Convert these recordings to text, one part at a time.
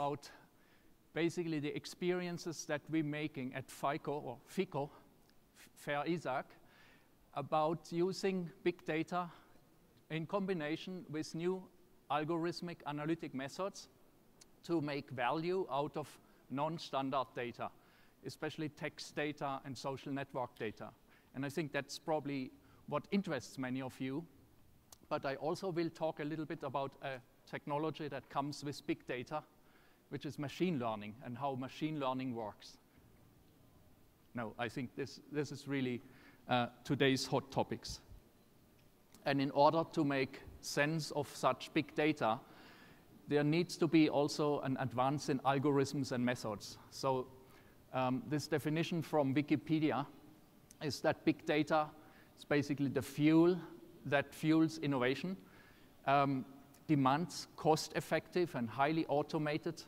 about basically the experiences that we're making at FICO, Fair Isaac, about using big data in combination with new algorithmic analytic methods to make value out of non-standard data, especially text data and social network data. And I think that's probably what interests many of you. But I also will talk a little bit about a technology that comes with big data, which is machine learning and how machine learning works. No, I think this is really today's hot topics. And in order to make sense of such big data, there needs to be also an advance in algorithms and methods. So this definition from Wikipedia is that big data is basically the fuel that fuels innovation, demands cost-effective and highly automated,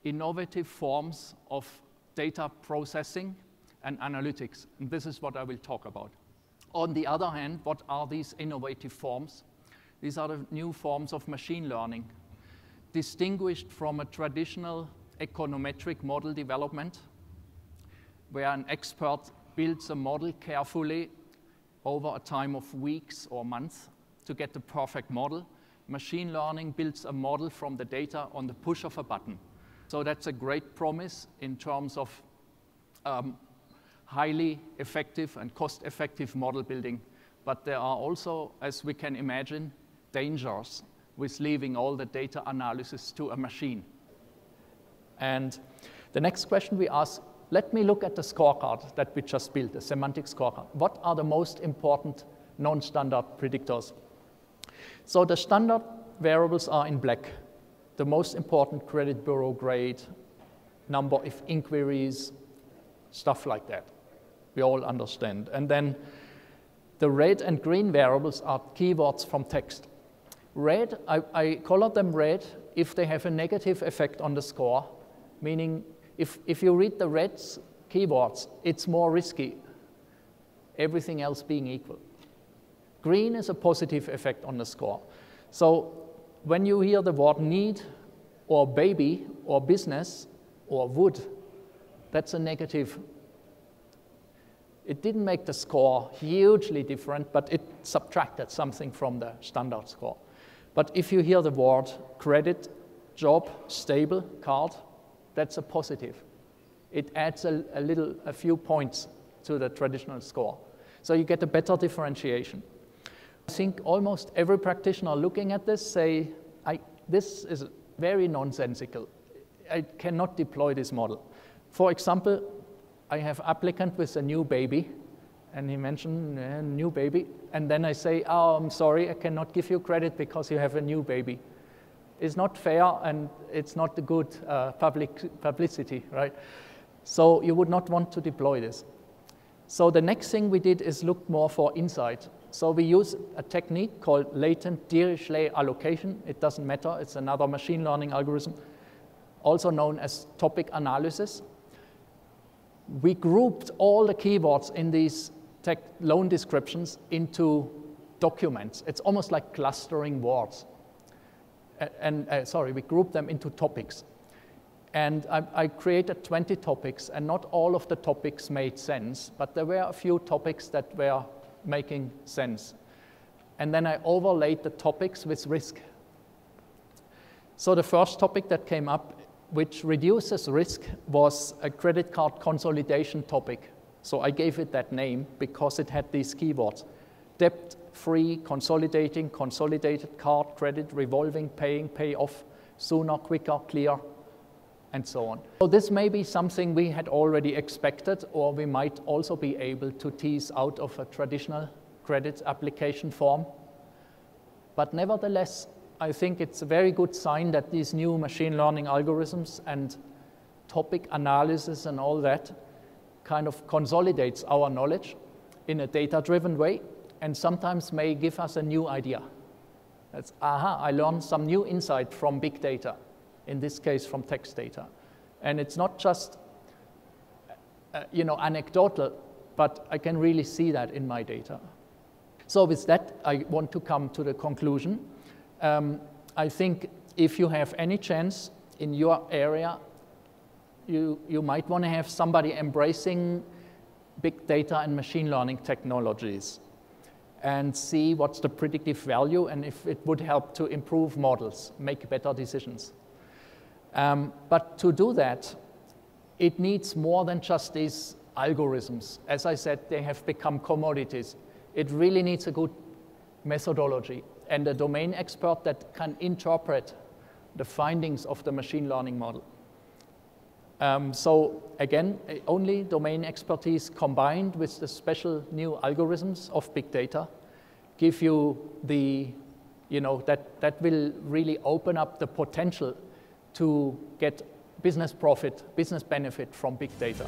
innovative forms of data processing and analytics. And this is what I will talk about. On the other hand, what are these innovative forms? These are the new forms of machine learning, distinguished from a traditional econometric model development, where an expert builds a model carefully over a time of weeks or months to get the perfect model. Machine learning builds a model from the data on the push of a button. So that's a great promise in terms of highly effective and cost-effective model building. But there are also, as we can imagine, dangers with leaving all the data analysis to a machine. And the next question we ask, let me look at the scorecard that we just built, the semantic scorecard. What are the most important non-standard predictors? So the standard variables are in black. The most important credit bureau grade, number of inquiries, stuff like that. We all understand. And then the red and green variables are keywords from text. Red, I colored them red if they have a negative effect on the score, meaning if you read the red keywords, it's more risky, everything else being equal. Green is a positive effect on the score. So when you hear the word need, or baby, or business, or wood, that's a negative. It didn't make the score hugely different, but it subtracted something from the standard score. But if you hear the word credit, job, stable, card, that's a positive. It adds a few points to the traditional score. So you get a better differentiation. I think almost every practitioner looking at this say, this is very nonsensical. I cannot deploy this model. For example, I have an applicant with a new baby, and he mentioned a new baby, and then I say, oh, I'm sorry, I cannot give you credit because you have a new baby. It's not fair, and it's not the good publicity, right? So you would not want to deploy this. So the next thing we did is look more for insight. So we use a technique called latent Dirichlet allocation. It doesn't matter, it's another machine learning algorithm, also known as topic analysis. We grouped all the keywords in these loan descriptions into documents. It's almost like clustering words. We grouped them into topics. And I created 20 topics, and not all of the topics made sense, but there were a few topics that were making sense. And then I overlaid the topics with risk. So the first topic that came up, which reduces risk, was a credit card consolidation topic. So I gave it that name because it had these keywords: debt-free, consolidating, consolidated card, credit, revolving, paying, pay off, sooner, quicker, clear, and so on. So this may be something we had already expected, or we might also be able to tease out of a traditional credit application form. But nevertheless, I think it's a very good sign that these new machine learning algorithms and topic analysis and all that kind of consolidates our knowledge in a data-driven way, and sometimes may give us a new idea. That's, aha, I learned some new insight from big data, in this case from text data. And it's not just anecdotal, but I can really see that in my data. So with that, I want to come to the conclusion. I think if you have any chance in your area, you might want to have somebody embracing big data and machine learning technologies and see what's the predictive value and if it would help to improve models, make better decisions. But to do that, it needs more than just these algorithms. As I said, they have become commodities. It really needs a good methodology and a domain expert that can interpret the findings of the machine learning model. So again, only domain expertise combined with the special new algorithms of big data give you the, that will really open up the potential to get business profit, business benefit from big data.